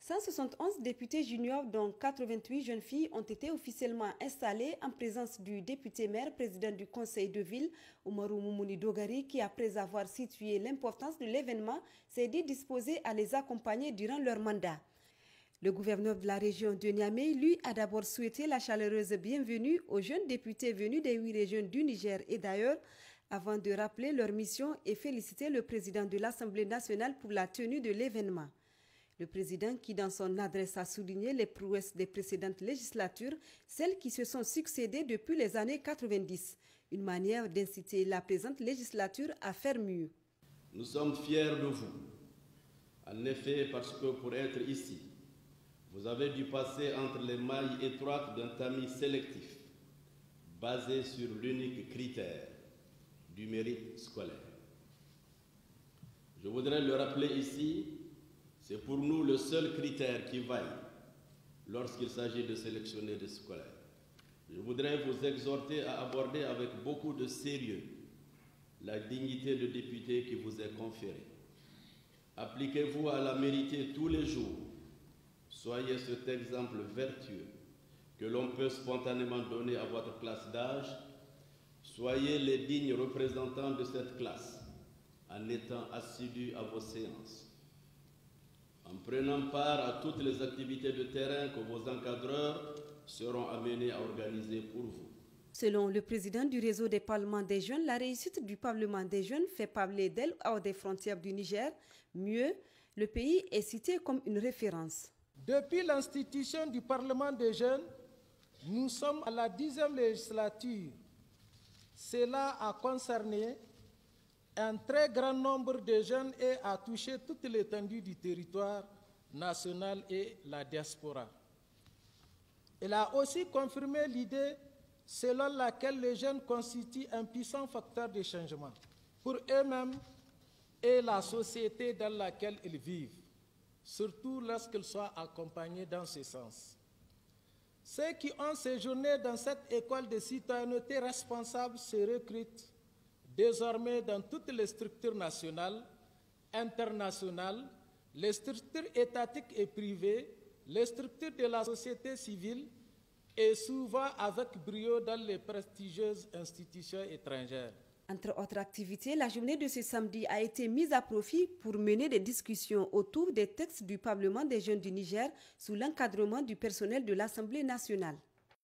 171 députés juniors, dont 88 jeunes filles, ont été officiellement installés en présence du député-maire, président du conseil de ville, Oumarou Moumouni Dogari, qui, après avoir situé l'importance de l'événement, s'est dit disposé à les accompagner durant leur mandat. Le gouverneur de la région de Niamey, lui, a d'abord souhaité la chaleureuse bienvenue aux jeunes députés venus des 8 régions du Niger et d'ailleurs, avant de rappeler leur mission et féliciter le président de l'Assemblée nationale pour la tenue de l'événement. Le président qui, dans son adresse, a souligné les prouesses des précédentes législatures, celles qui se sont succédées depuis les années 90, une manière d'inciter la présente législature à faire mieux. Nous sommes fiers de vous, en effet, parce que pour être ici, vous avez dû passer entre les mailles étroites d'un tamis sélectif, basé sur l'unique critère du mérite scolaire. Je voudrais le rappeler ici, c'est pour nous le seul critère qui vaille lorsqu'il s'agit de sélectionner des scolaires. Je voudrais vous exhorter à aborder avec beaucoup de sérieux la dignité de député qui vous est conférée. Appliquez-vous à la mériter tous les jours. Soyez cet exemple vertueux que l'on peut spontanément donner à votre classe d'âge. Soyez les dignes représentants de cette classe en étant assidus à vos séances, en prenant part à toutes les activités de terrain que vos encadreurs seront amenés à organiser pour vous. Selon le président du réseau des parlements des jeunes, la réussite du Parlement des jeunes fait parler d'elle hors des frontières du Niger. Mieux, le pays est cité comme une référence. Depuis l'institution du Parlement des jeunes, nous sommes à la 10e législature. Cela a concerné un très grand nombre de jeunes et a touché toute l'étendue du territoire national et la diaspora. Elle a aussi confirmé l'idée selon laquelle les jeunes constituent un puissant facteur de changement pour eux-mêmes et la société dans laquelle ils vivent, surtout lorsqu'ils soient accompagnés dans ce sens. Ceux qui ont séjourné dans cette école de citoyenneté responsable se recrutent désormais dans toutes les structures nationales, internationales, les structures étatiques et privées, les structures de la société civile et souvent avec brio dans les prestigieuses institutions étrangères. Entre autres activités, la journée de ce samedi a été mise à profit pour mener des discussions autour des textes du Parlement des jeunes du Niger sous l'encadrement du personnel de l'Assemblée nationale.